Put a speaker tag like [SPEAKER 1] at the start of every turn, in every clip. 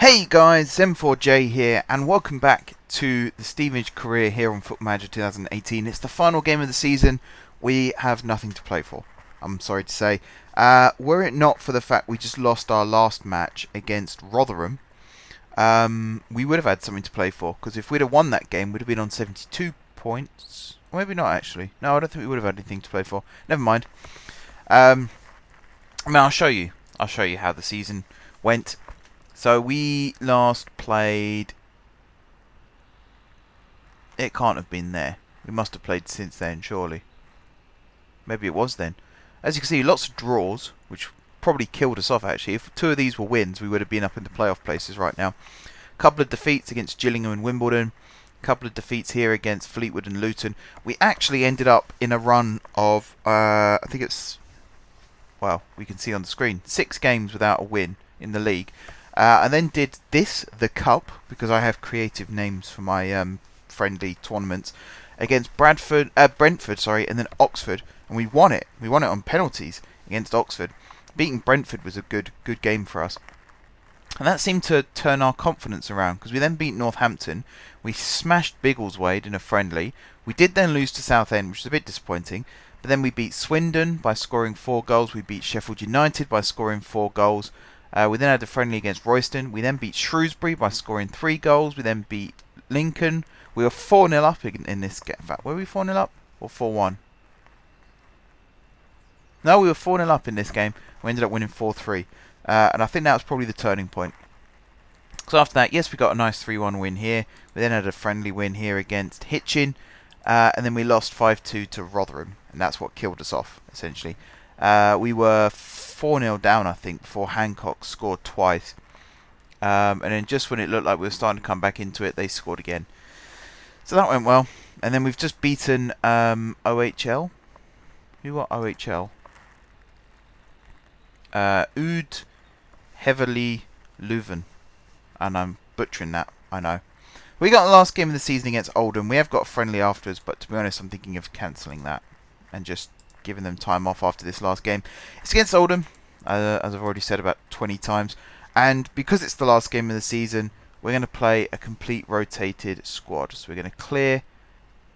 [SPEAKER 1] Hey guys, M4J here, and welcome back to the Stevenage career here on Football Manager 2018. It's the final game of the season. We have nothing to play for, I'm sorry to say. Were it not for the fact we just lost our last match against Rotherham, we would have had something to play for, because if we'd have won that game, we'd have been on 72 points. Or maybe not, actually. No, I don't think we would have had anything to play for. Never mind. I'll show you how the season went. So we last played... It can't have been there. We must have played since then, surely. Maybe it was then. As you can see, lots of draws, which probably killed us off, actually. If two of these were wins, we would have been up in the playoff places right now. A couple of defeats against Gillingham and Wimbledon. A couple of defeats here against Fleetwood and Luton. We actually ended up in a run of, I think it's... Well, we can see on the screen. 6 games without a win in the league. And then did this, the Cup, because I have creative names for my friendly tournaments, against Brentford, and then Oxford, and we won it. We won it on penalties against Oxford. Beating Brentford was a good game for us. And that seemed to turn our confidence around, because we then beat Northampton. We smashed Biggleswade in a friendly. We did then lose to Southend, which was a bit disappointing. But then we beat Swindon by scoring 4 goals. We beat Sheffield United by scoring 4 goals. We then had a friendly against Royston. We then beat Shrewsbury by scoring 3 goals. We then beat Lincoln. We were 4-0 up in this game. In fact, were we 4-0 up or 4-1? No, we were 4-0 up in this game. We ended up winning 4-3. And I think that was probably the turning point. So after that, yes, we got a nice 3-1 win here. We then had a friendly win here against Hitchin. And then we lost 5-2 to Rotherham. And that's what killed us off, essentially. We were 4-0 down, I think, before Hancock scored twice. And then just when it looked like we were starting to come back into it, they scored again. So that went well. And then we've just beaten OHL. Who are OHL? Oud Heavily Leuven. And I'm butchering that, I know. We got the last game of the season against Oldham. We have got a friendly afterwards, but to be honest, I'm thinking of cancelling that. And just giving them time off after this last game. It's against Oldham, as I've already said about 20 times. And because it's the last game of the season, we're going to play a complete rotated squad. So we're going to clear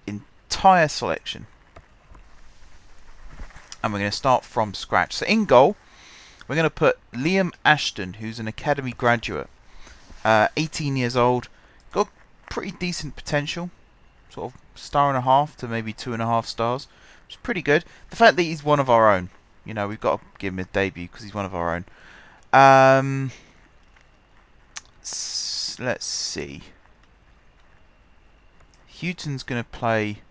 [SPEAKER 1] entire selection. And we're going to start from scratch. So in goal, we're going to put Liam Ashton, who's an academy graduate. 18 years old. Got pretty decent potential. Sort of 1.5 to maybe 2.5 stars. Which is pretty good. The fact that he's one of our own. You know, we've got to give him a debut because he's one of our own. Let's see. Houghton's going to play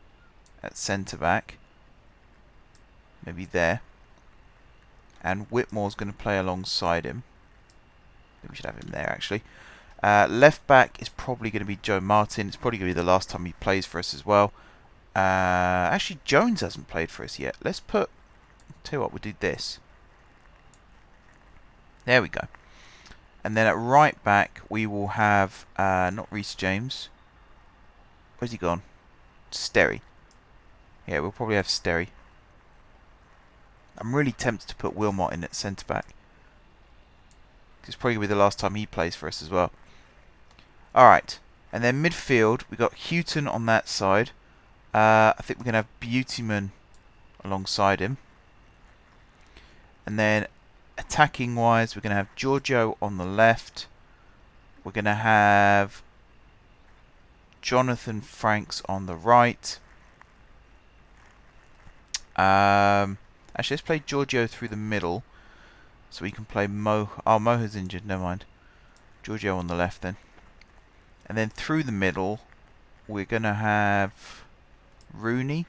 [SPEAKER 1] at centre-back. Maybe there. And Whitmore's going to play alongside him. I think we should have him there, actually. Left-back is probably going to be Joe Martin. It's probably going to be the last time he plays for us as well. Actually, Jones hasn't played for us yet. Let's put... Tell you what, we'll do this. There we go. And then at right back, we will have... not Reece James. Where's he gone? Sterry. Yeah, we'll probably have Sterry. I'm really tempted to put Wilmot in at centre-back. It's probably going to be the last time he plays for us as well. Alright. And then midfield, we've got Houghton on that side. I think we're going to have Beautyman alongside him. And then attacking wise, we're going to have Giorgio on the left. We're going to have Jonathan Franks on the right. Actually, let's play Giorgio through the middle. So we can play Mo. Oh, Moha's injured, never mind. Giorgio on the left then. And then through the middle, we're going to have Rooney,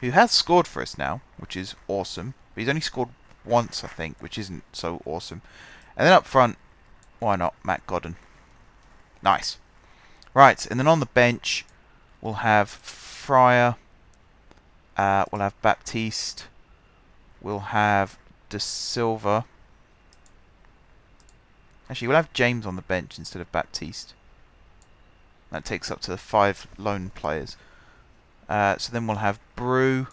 [SPEAKER 1] who has scored for us now, which is awesome. But he's only scored once, I think, which isn't so awesome. And then up front, why not, Matt Godden. Nice. Right, and then on the bench, we'll have Fryer. We'll have Baptiste. We'll have De Silva. Actually, we'll have James on the bench instead of Baptiste. That takes up to the 5 lone players. So then we'll have Brew.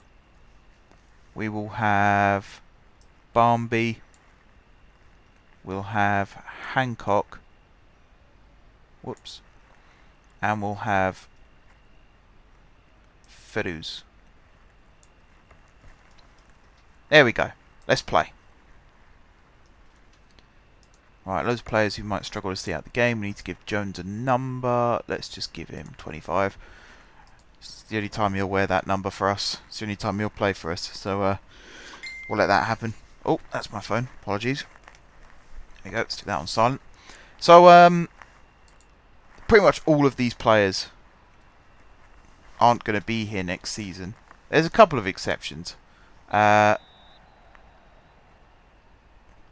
[SPEAKER 1] We will have Barmby. We'll have Hancock. Whoops. And we'll have Phenom. There we go. Let's play. Right, loads of players who might struggle to stay out the game. We need to give Jones a number. Let's just give him 25. It's the only time he'll wear that number for us. It's the only time he'll play for us. So we'll let that happen. Oh, that's my phone. Apologies. There we go. Let's do that on silent. So pretty much all of these players aren't going to be here next season. There's a couple of exceptions.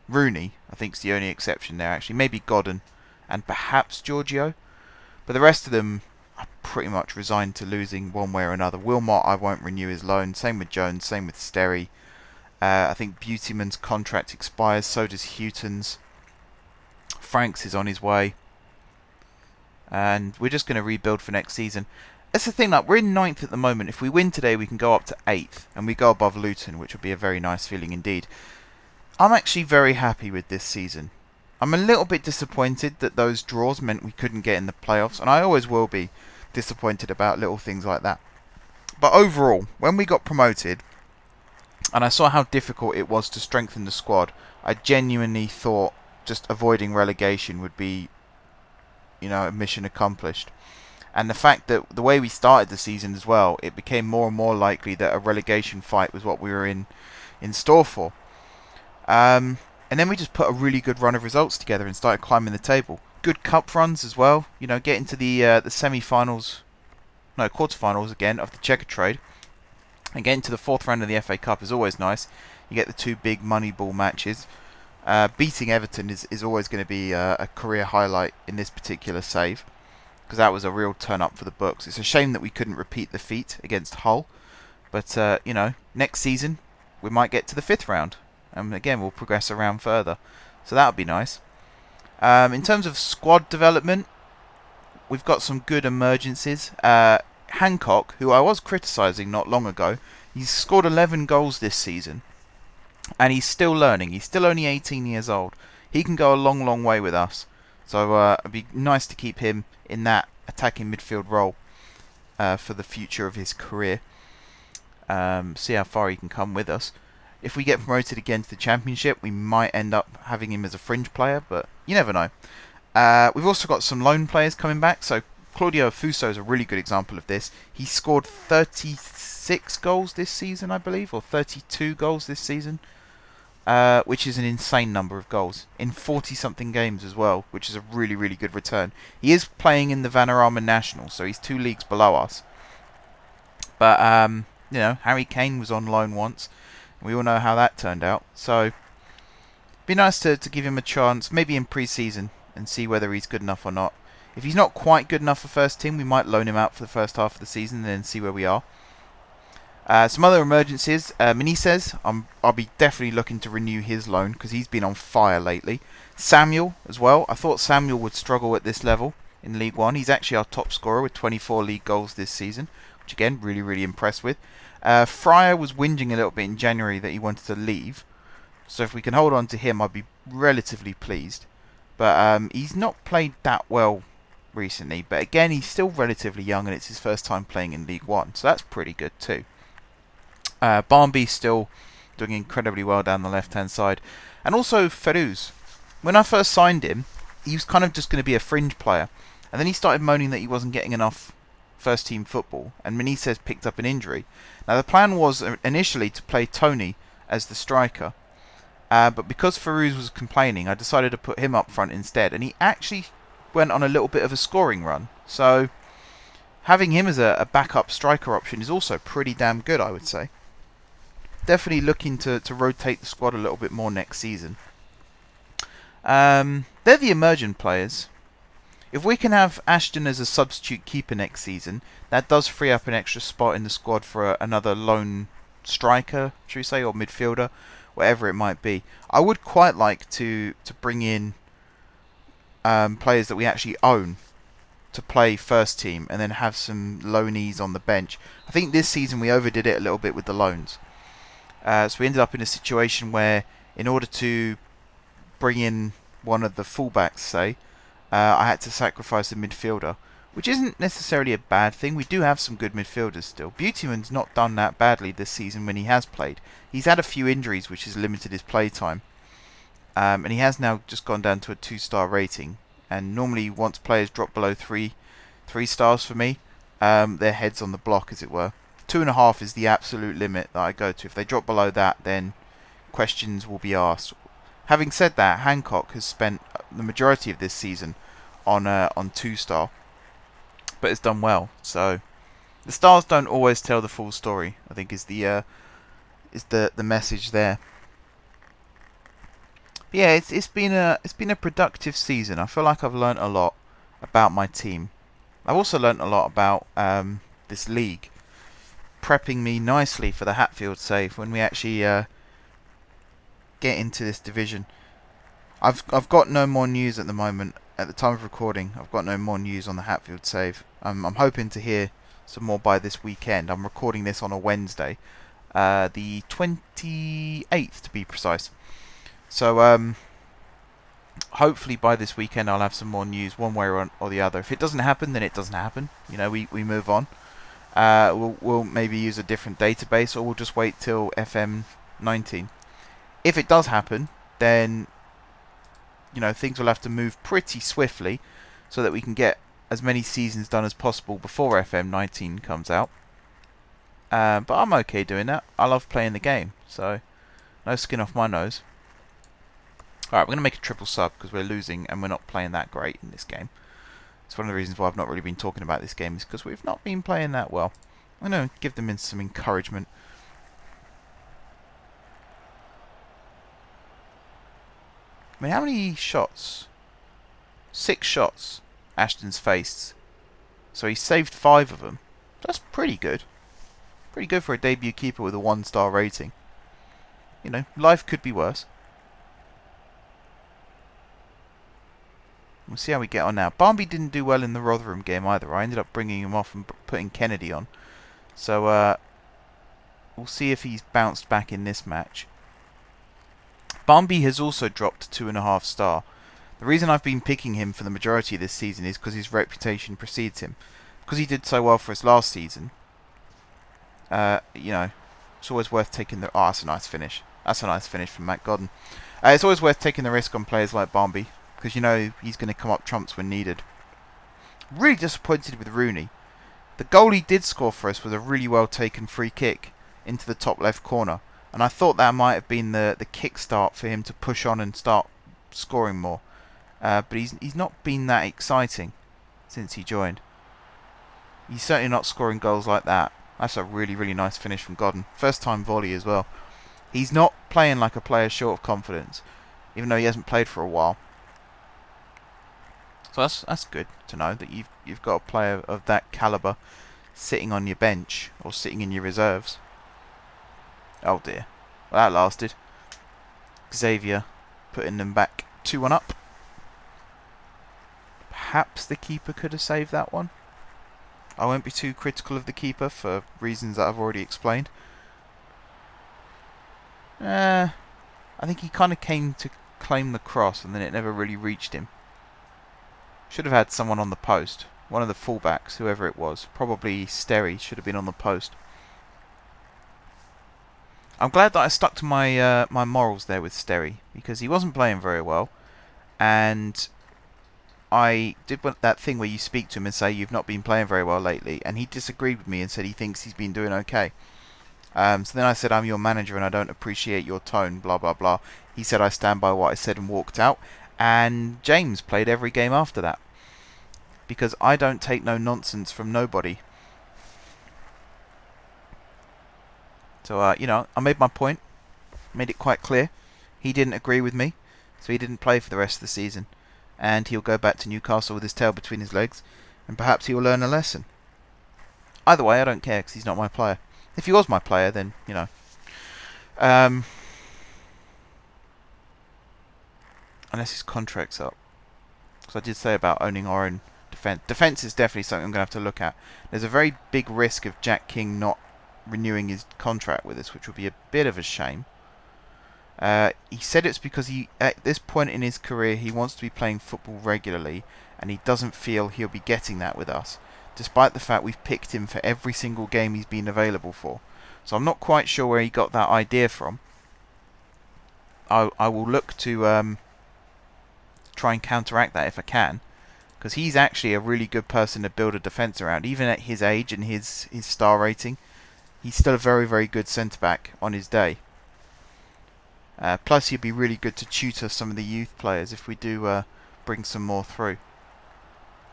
[SPEAKER 1] Rooney, I think, is the only exception there, actually. Maybe Godden and perhaps Giorgio. But the rest of them are pretty much resigned to losing one way or another. Wilmot, I won't renew his loan. Same with Jones, same with Sterry. I think Beautyman's contract expires, so does Houghton's. Franks is on his way. And we're just going to rebuild for next season. That's the thing, like, we're in 9th at the moment. If we win today, we can go up to 8th. And we go above Luton, which would be a very nice feeling indeed. I'm actually very happy with this season. I'm a little bit disappointed that those draws meant we couldn't get in the playoffs, and I always will be disappointed about little things like that. But overall, when we got promoted, and I saw how difficult it was to strengthen the squad, I genuinely thought just avoiding relegation would be, you know, a mission accomplished. And the fact that the way we started the season as well, it became more and more likely that a relegation fight was what we were in store for. And then we just put a really good run of results together and started climbing the table. Good cup runs as well. You know, getting to the semi-finals, no, quarter-finals again of the Checkatrade. And getting to the 4th round of the FA Cup is always nice. You get the 2 big Moneyball matches. Beating Everton is always going to be a career highlight in this particular save, because that was a real turn-up for the books. It's a shame that we couldn't repeat the feat against Hull. But, you know, next season we might get to the 5th round. And again, we'll progress around further. So that would be nice. In terms of squad development, we've got some good emergencies. Hancock, who I was criticising not long ago, he's scored 11 goals this season. And he's still learning. He's still only 18 years old. He can go a long, long way with us. So it'd be nice to keep him in that attacking midfield role for the future of his career. See how far he can come with us. If we get promoted again to the Championship, we might end up having him as a fringe player, but you never know. We've also got some loan players coming back, so Claudio Fuso is a really good example of this. He scored 36 goals this season, I believe, or 32 goals this season, which is an insane number of goals, in 40-something games as well, which is a really, really good return. He is playing in the Vanarama National, so he's 2 leagues below us. But, you know, Harry Kane was on loan once. We all know how that turned out. So, it'd be nice to give him a chance, maybe in pre-season, and see whether he's good enough or not. If he's not quite good enough for first team, we might loan him out for the first half of the season and then see where we are. Some other emergencies. Menezes, I'll be definitely looking to renew his loan because he's been on fire lately. Samuel as well. I thought Samuel would struggle at this level in League One. He's actually our top scorer with 24 league goals this season, which again, really, really impressed with. Fryer was whinging a little bit in January that he wanted to leave. So if we can hold on to him, I'd be relatively pleased. But he's not played that well recently. But again, he's still relatively young and it's his first time playing in League One. So that's pretty good too. Barnby's still doing incredibly well down the left-hand side. And also Phenom. When I first signed him, he was kind of just going to be a fringe player. And then he started moaning that he wasn't getting enough first team football, and Menezes picked up an injury. Now the plan was initially to play Tony as the striker, but because Farouz was complaining, I decided to put him up front instead, and he actually went on a little bit of a scoring run. So having him as a backup striker option is also pretty damn good, I would say. Definitely looking to rotate the squad a little bit more next season. They're the emergent players. If we can have Ashton as a substitute keeper next season, that does free up an extra spot in the squad for another lone striker, should we say, or midfielder, whatever it might be. I would quite like to bring in players that we actually own to play first team and then have some loanees on the bench. I think this season we overdid it a little bit with the loans. So we ended up in a situation where in order to bring in one of the fullbacks, say, I had to sacrifice a midfielder, which isn't necessarily a bad thing. We do have some good midfielders still. Beautyman's not done that badly this season when he has played. He's had a few injuries which has limited his play time. And he has now just gone down to a 2-star rating. And normally once players drop below 3 stars for me, their head's on the block, as it were. 2.5 is the absolute limit that I go to. If they drop below that, then questions will be asked. Having said that, Hancock has spent the majority of this season on 2-star, but has done well. So the stars don't always tell the full story, I think is the message there. But yeah, it's been a productive season. I feel like I've learnt a lot about my team. I've also learnt a lot about this league, prepping me nicely for the Hatfield save when we actually get into this division. I've got no more news at the moment. At the time of recording, I've got no more news on the Hatfield save. I'm hoping to hear some more by this weekend. I'm recording this on a Wednesday, the 28th to be precise. So hopefully by this weekend I'll have some more news one way or the other. If it doesn't happen, then it doesn't happen. You know, we move on. We'll maybe use a different database, or we'll just wait till FM 19. If it does happen, then you know, things will have to move pretty swiftly so that we can get as many seasons done as possible before FM 19 comes out. But I'm okay doing that. I love playing the game, so no skin off my nose. Alright, we're going to make a triple sub because we're losing and we're not playing that great in this game. It's one of the reasons why I've not really been talking about this game, is because we've not been playing that well. I'm going to give them some encouragement. I mean, how many shots? 6 shots Ashton's faced. So he saved 5 of them. That's pretty good. Pretty good for a debut keeper with a 1-star rating. You know, life could be worse. We'll see how we get on now. Barnby didn't do well in the Rotherham game either. I ended up bringing him off and putting Kennedy on. So, we'll see if he's bounced back in this match. Barnby has also dropped 2.5 star. The reason I've been picking him for the majority of this season is because his reputation precedes him. Because he did so well for us last season. You know, it's always worth taking the... Oh, that's a nice finish. That's a nice finish from Matt Godden. It's always worth taking the risk on players like Barnby, because you know he's going to come up trumps when needed. Really disappointed with Rooney. The goal he did score for us was a really well taken free kick into the top left corner. And I thought that might have been the kickstart for him to push on and start scoring more. But he's not been that exciting since he joined. He's certainly not scoring goals like that. That's a really, really nice finish from Godden. First time volley as well. He's not playing like a player short of confidence, even though he hasn't played for a while. So that's good to know that you've got a player of that calibre sitting on your bench or sitting in your reserves. Oh dear. Well, that lasted. Xavier putting them back 2-1 up. Perhaps the keeper could have saved that one. I won't be too critical of the keeper for reasons that I've already explained. I think he kind of came to claim the cross and then it never really reached him. Should have had someone on the post. One of the fullbacks, whoever it was. Probably Sterry should have been on the post. I'm glad that I stuck to my my morals there with Sterry, because he wasn't playing very well, and I did that thing where you speak to him and say you've not been playing very well lately, and he disagreed with me and said he thinks he's been doing okay. So then I said I'm your manager and I don't appreciate your tone, blah blah blah. He said I stand by what I said and walked out, and James played every game after that, because I don't take no nonsense from nobody. So, you know, I made my point, made it quite clear. He didn't agree with me, so he didn't play for the rest of the season. And he'll go back to Newcastle with his tail between his legs, and perhaps he'll learn a lesson. Either way, I don't care, because he's not my player. If he was my player, then, you know. Unless his contract's up. Because I did say about owning our own defence. Defence is definitely something I'm going to have to look at. There's a very big risk of Jack King not renewing his contract with us, which would be a bit of a shame. He said it's because at this point in his career, he wants to be playing football regularly, and he doesn't feel he'll be getting that with us, despite the fact we've picked him for every single game he's been available for. So I'm not quite sure where he got that idea from. I will look to try and counteract that if I can, because he's actually a really good person to build a defence around. Even at his age and his star rating, he's still a very, very good centre-back on his day. Plus, he'd be really good to tutor some of the youth players if we do bring some more through.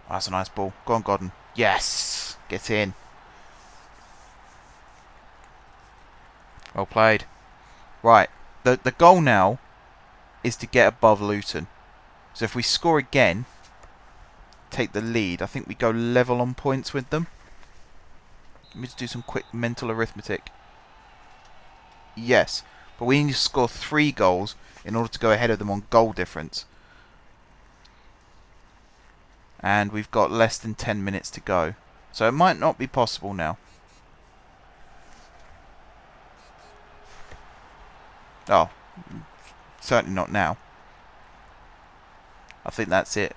[SPEAKER 1] Oh, that's a nice ball. Go on, Godden. Yes! Get in. Well played. Right. The goal now is to get above Luton. So if we score again, take the lead, I think we go level on points with them. Let me just do some quick mental arithmetic. Yes. But we need to score 3 goals in order to go ahead of them on goal difference. And we've got less than 10 minutes to go. So it might not be possible now. Oh, certainly not now. I think that's it.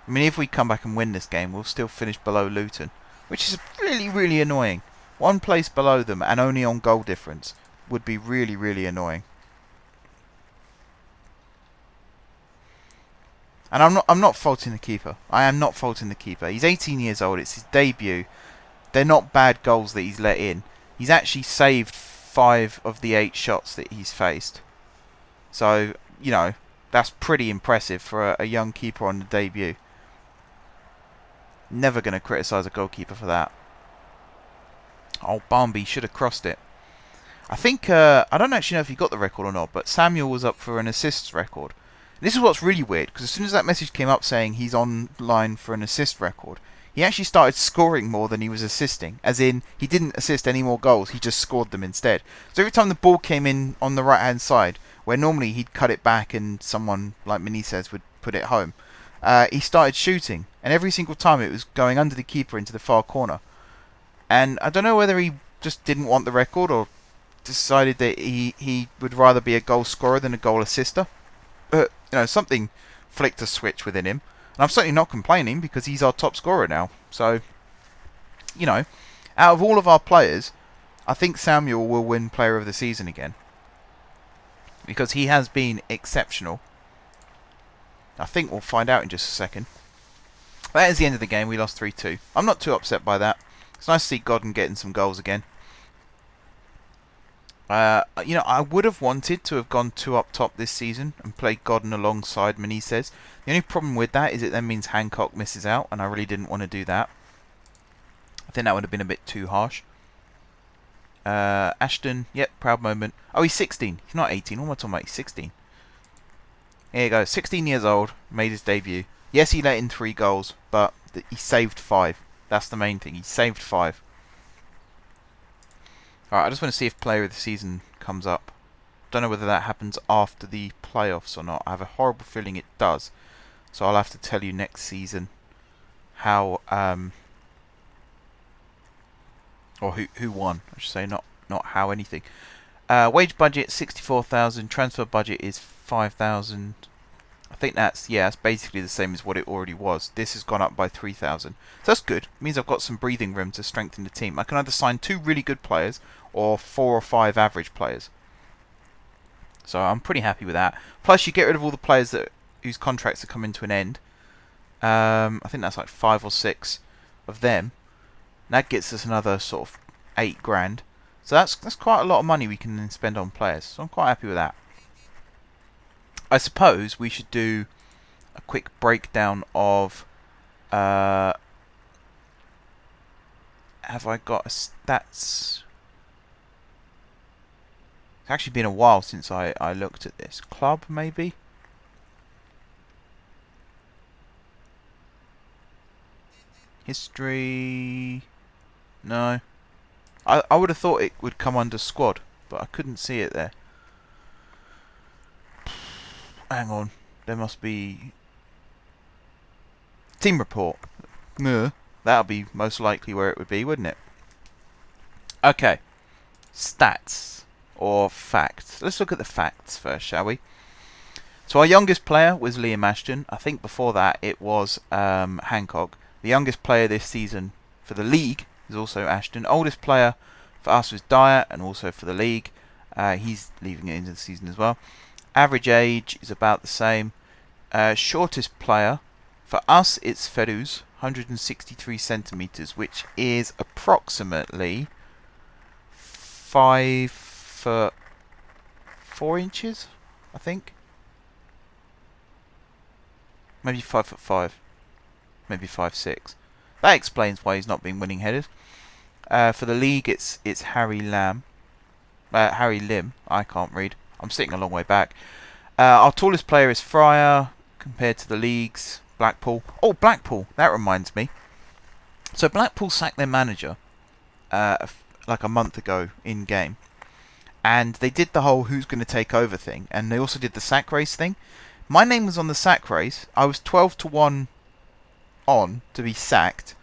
[SPEAKER 1] I mean, if we come back and win this game, we'll still finish below Luton, which is really, really annoying. 1 place below them and only on goal difference would be really, really annoying. And I'm not faulting the keeper. I am not faulting the keeper. He's 18 years old. It's his debut. They're not bad goals that he's let in. He's actually saved 5 of the 8 shots that he's faced. So, you know, that's pretty impressive for a young keeper on the debut. Never going to criticise a goalkeeper for that. Oh, Barnby should have crossed it. I think, I don't actually know if he got the record or not, but Samuel was up for an assists record. And this is what's really weird, because as soon as that message came up saying he's on line for an assist record, he actually started scoring more than he was assisting. As in, he didn't assist any more goals, he just scored them instead. So every time the ball came in on the right-hand side, where normally he'd cut it back and someone like Menezes would put it home, he started shooting. And every single time it was going under the keeper into the far corner. And I don't know whether he just didn't want the record or decided that he would rather be a goal scorer than a goal assister. But, you know, something flicked a switch within him. And I'm certainly not complaining because he's our top scorer now. So, you know, out of all of our players, I think Samuel will win Player of the Season again. Because he has been exceptional. I think we'll find out in just a second. That is the end of the game. We lost 3-2. I'm not too upset by that. It's nice to see Godden getting some goals again. You know, I would have wanted to have gone 2 up top this season and played Godden alongside Menezes. The only problem with that is it then means Hancock misses out, and I really didn't want to do that. I think that would have been a bit too harsh. Ashton, yep, proud moment. Oh, he's 16. He's not 18. What am I talking about? He's 16. Here you go. 16 years old, made his debut. Yes, he let in 3 goals, but he saved 5. That's the main thing. He saved 5. Alright, I just want to see if Player of the Season comes up. Don't know whether that happens after the playoffs or not. I have a horrible feeling it does. So I'll have to tell you next season how or who won, I should say, not how anything. Wage budget 64,000, transfer budget is 5,000. I think that's basically the same as what it already was. This has gone up by 3,000. So that's good. It means I've got some breathing room to strengthen the team. I can either sign 2 really good players or 4 or 5 average players. So I'm pretty happy with that. Plus you get rid of all the players whose contracts are coming to an end. I think that's like 5 or 6 of them. That gets us another sort of 8 grand. So that's quite a lot of money we can then spend on players. So I'm quite happy with that. I suppose we should do a quick breakdown of have I got a stats? It's actually been a while since I looked at this. Club, maybe? History? No. I would have thought it would come under squad, but I couldn't see it there. Hang on. There must be... Team report. That'll be most likely where it would be, wouldn't it? Okay. Stats. or facts? Let's look at the facts first, shall we? So our youngest player was Liam Ashton. I think before that it was Hancock. The youngest player this season for the league is also Ashton. Oldest player for us was Dyer, and also for the league. He's leaving it into the season as well. Average age is about the same. Shortest player for us, it's Feruz, 163 centimeters, which is approximately 5'4" I think. Maybe 5'5", maybe 5'6". That explains why he's not been winning headers. For the league, it's Harry Lim. I can't read. I'm sitting a long way back. Our tallest player is Fryer compared to the leagues. Blackpool. Oh, Blackpool. That reminds me. So Blackpool sacked their manager like a month ago in game, and they did the whole who's going to take over thing, and they also did the sack race thing. My name was on the sack race. I was 12-1 on to be sacked,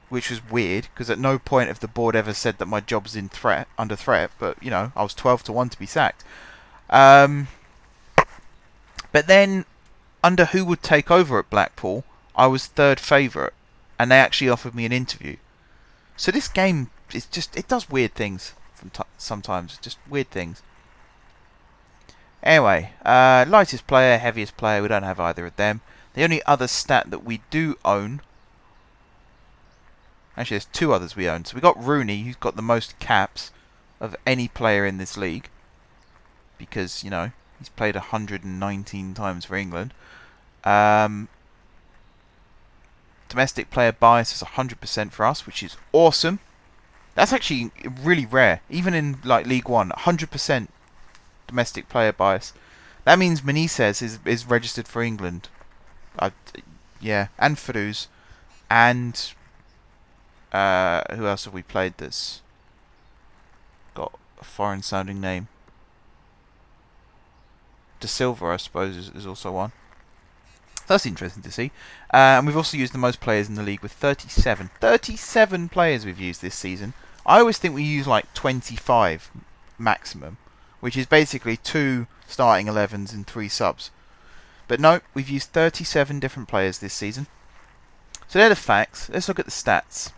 [SPEAKER 1] which was weird because at no point have the board ever said that my job's under threat. But you know, I was 12-1 to be sacked. But then, under who would take over at Blackpool, I was third favourite, and they actually offered me an interview. So this game is it does weird things sometimes, just weird things. Anyway, lightest player, heaviest player, we don't have either of them. The only other stat that we do own, actually there's two others we own. So we got Rooney, who's got the most caps of any player in this league, because, you know, he's played 119 times for England. Domestic player bias is 100% for us, which is awesome. That's actually really rare, even in like League One. 100% domestic player bias. That means Menezes is registered for England. Yeah, and Feruz, and who else have we played that's got a foreign-sounding name? De Silva, I suppose, is also one. That's interesting to see. And we've also used the most players in the league with 37. 37 players we've used this season. I always think we use like 25 maximum, which is basically 2 starting 11s and 3 subs. But no, we've used 37 different players this season. So they're the facts. Let's look at the stats.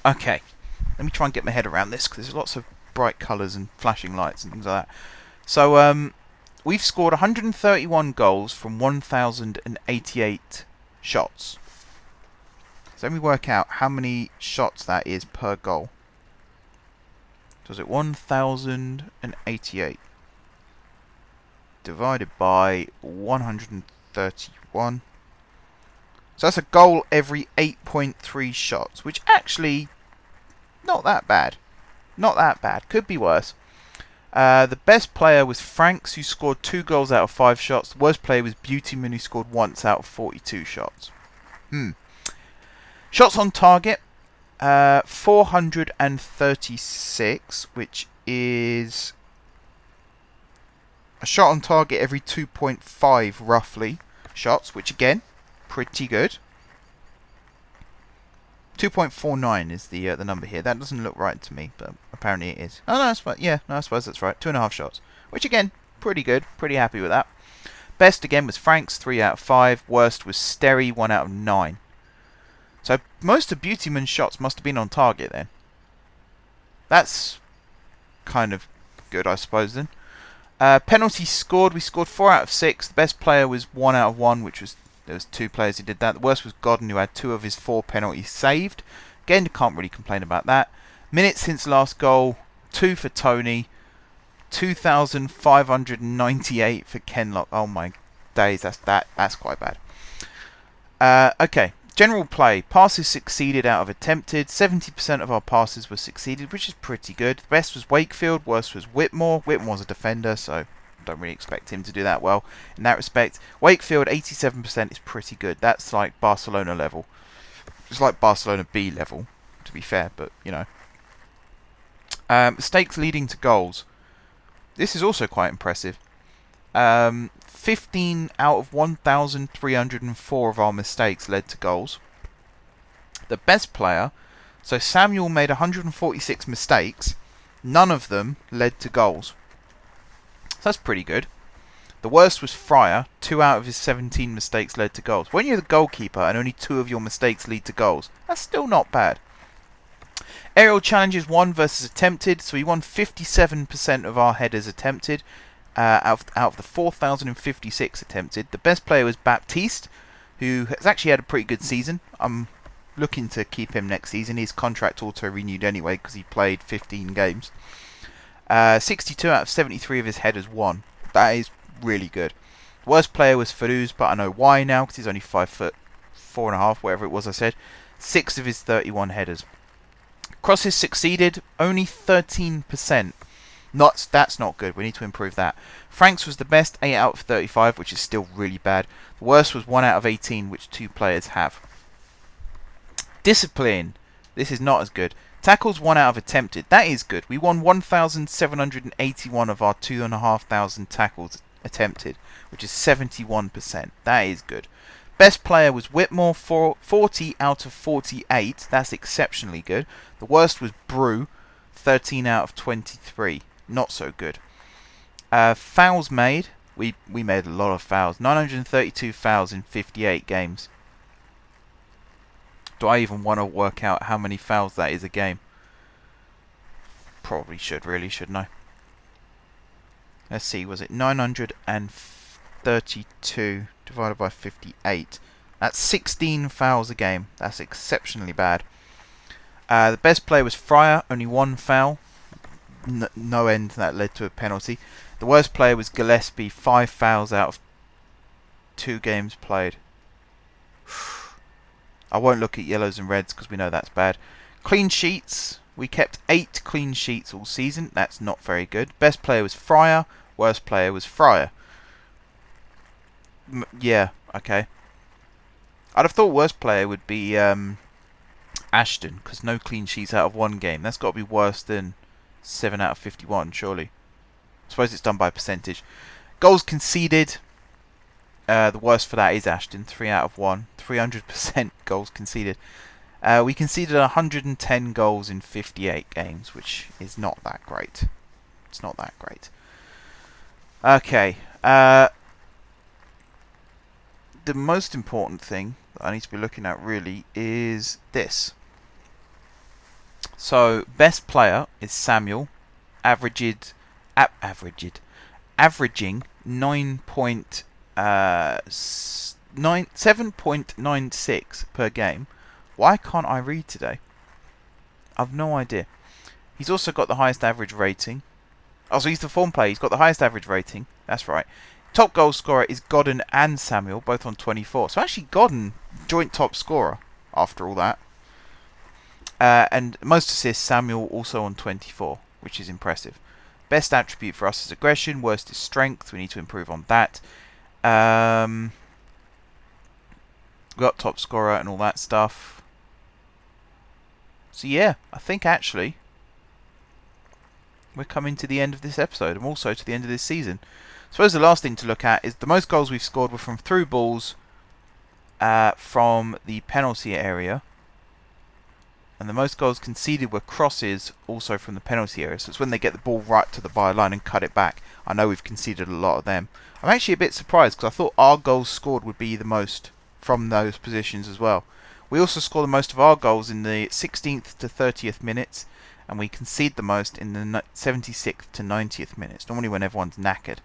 [SPEAKER 1] Okay, let me try and get my head around this, because there's lots of bright colours and flashing lights and things like that. So we've scored 131 goals from 1,088 shots. So let me work out how many shots that is per goal. So is it 1,088 divided by 131? So that's a goal every 8.3 shots, which actually not that bad. Not that bad. Could be worse. The best player was Franks, who scored 2 goals out of 5 shots. The worst player was Beautyman, who scored once out of 42 shots. Shots on target, 436, which is a shot on target every 2.5 roughly shots, which again, pretty good. 2.49 is the number here. That doesn't look right to me, but apparently it is. Oh no, I suppose that's right. 2.5 shots, which again, pretty good. Pretty happy with that. Best again was Franks, 3 out of 5. Worst was Sterry, 1 out of 9. So most of Beautyman's shots must have been on target then. That's kind of good, I suppose then. Penalties scored, we scored 4 out of 6. The best player was 1 out of 1, which was, there was 2 players who did that. The worst was Godden, who had 2 of his 4 penalties saved. Again, can't really complain about that. Minutes since last goal, 2 for Tony. 2,598 for Kenlock. Oh my days, that's quite bad. Okay. General play. Passes succeeded out of attempted. 70% of our passes were succeeded, which is pretty good. The best was Wakefield. Worst was Whitmore. Whitmore's a defender, so don't really expect him to do that well in that respect. Wakefield, 87% is pretty good. That's like Barcelona level. It's like Barcelona B level, to be fair, but, you know. Mistakes leading to goals. This is also quite impressive. 15 out of 1,304 of our mistakes led to goals. The best player, so Samuel made 146 mistakes, none of them led to goals. So that's pretty good. The worst was Fryer. 2 out of his 17 mistakes led to goals. When you're the goalkeeper and only 2 of your mistakes lead to goals, that's still not bad. Aerial challenges won versus attempted. So we won 57% of our headers attempted out of the 4,056 attempted. The best player was Baptiste, who has actually had a pretty good season. I'm looking to keep him next season. His contract auto-renewed anyway because he played 15 games. 62 out of 73 of his headers won. That is really good. Worst player was Farouz, but I know why now because he's only 5'4.5", whatever it was I said. 6 of his 31 headers. Crosses succeeded, only 13%. That's not good. We need to improve that. Franks was the best, 8 out of 35, which is still really bad. The worst was 1 out of 18, which 2 players have. Discipline. This is not as good. Tackles 1 out of attempted. That is good. We won 1,781 of our 2,500 tackles attempted, which is 71%. That is good. Best player was Whitmore, 40 out of 48. That's exceptionally good. The worst was Brew, 13 out of 23. Not so good. Fouls made. We made a lot of fouls. 932 fouls in 58 games. Do I even want to work out how many fouls that is a game? Probably should, really, shouldn't I? Let's see, was it 932 divided by 58? That's 16 fouls a game. That's exceptionally bad. The best player was Fryer, only 1 foul. No end, that led to a penalty. The worst player was Gillespie, 5 fouls out of 2 games played. I won't look at yellows and reds because we know that's bad. Clean sheets. We kept 8 clean sheets all season. That's not very good. Best player was Fryer. Worst player was Fryer. Yeah, okay. I'd have thought worst player would be Ashton, because no clean sheets out of 1 game. That's got to be worse than 7 out of 51, surely. I suppose it's done by percentage. Goals conceded. The worst for that is Ashton, 3 out of 1. 300% goals conceded. We conceded 110 goals in 58 games, which is not that great. It's not that great. Okay. The most important thing that I need to be looking at really is this. So, best player is Samuel, averaging 7.96 per game. Why can't I read today? I've no idea. He's also got the highest average rating. Oh, so he's the form player. He's got the highest average rating. That's right. Top goal scorer is Godden and Samuel, both on 24. So actually Godden, joint top scorer after all that. And most assists, Samuel also on 24, which is impressive. Best attribute for us is aggression. Worst is strength. We need to improve on that. We got top scorer and all that stuff. So yeah, I think actually we're coming to the end of this episode and also to the end of this season. I suppose the last thing to look at is the most goals we've scored were from through balls from the penalty area. And the most goals conceded were crosses also from the penalty area. So it's when they get the ball right to the byline and cut it back. I know we've conceded a lot of them. I'm actually a bit surprised because I thought our goals scored would be the most from those positions as well. We also score the most of our goals in the 16th to 30th minutes. And we concede the most in the 76th to 90th minutes. Normally when everyone's knackered.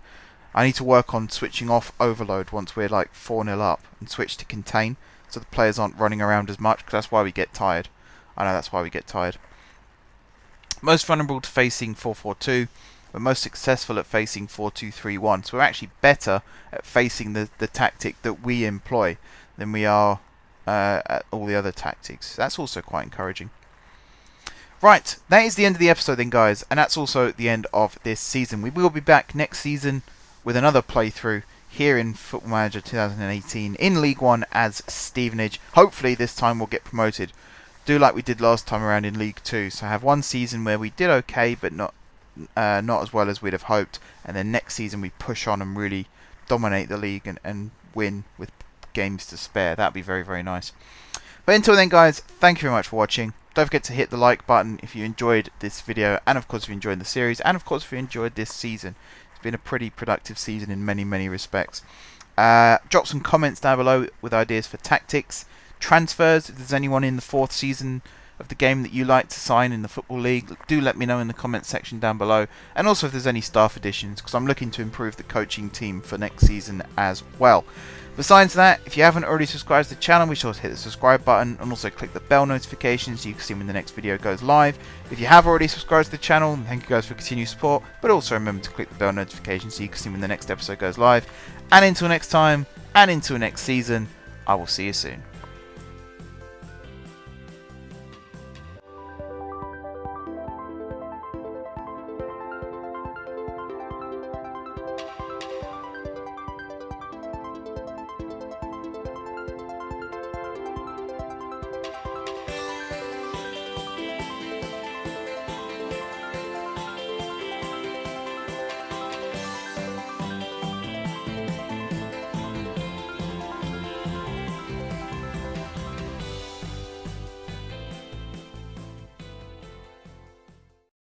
[SPEAKER 1] I need to work on switching off overload once we're like 4-0 up. And switch to contain. So the players aren't running around as much. Because that's why we get tired. I know that's why we get tired. Most vulnerable to facing 4-4-2. We're most successful at facing 4-2-3-1. So we're actually better at facing the tactic that we employ than we are at all the other tactics. That's also quite encouraging. Right, that is the end of the episode then, guys. And that's also the end of this season. We will be back next season with another playthrough here in Football Manager 2018 in League 1 as Stevenage. Hopefully this time we'll get promoted. Do like we did last time around in League 2. So have one season where we did okay, but not as well as we'd have hoped. And then next season we push on and really dominate the league and win with games to spare. That'd be very, very nice. But until then, guys, thank you very much for watching. Don't forget to hit the like button if you enjoyed this video, and of course if you enjoyed the series, and of course if you enjoyed this season. It's been a pretty productive season in many respects. Drop some comments down below with ideas for tactics, transfers. If there's anyone in the 4th season of the game that you like to sign in the Football League, do let me know in the comments section down below. And also if there's any staff additions, because I'm looking to improve the coaching team for next season as well. Besides that, if you haven't already subscribed to the channel, be sure to hit the subscribe button and also click the bell notification so you can see when the next video goes live. If you have already subscribed to the channel, then thank you guys for continued support, but also remember to click the bell notification so you can see when the next episode goes live. And until next time, and until next season, I will see you soon.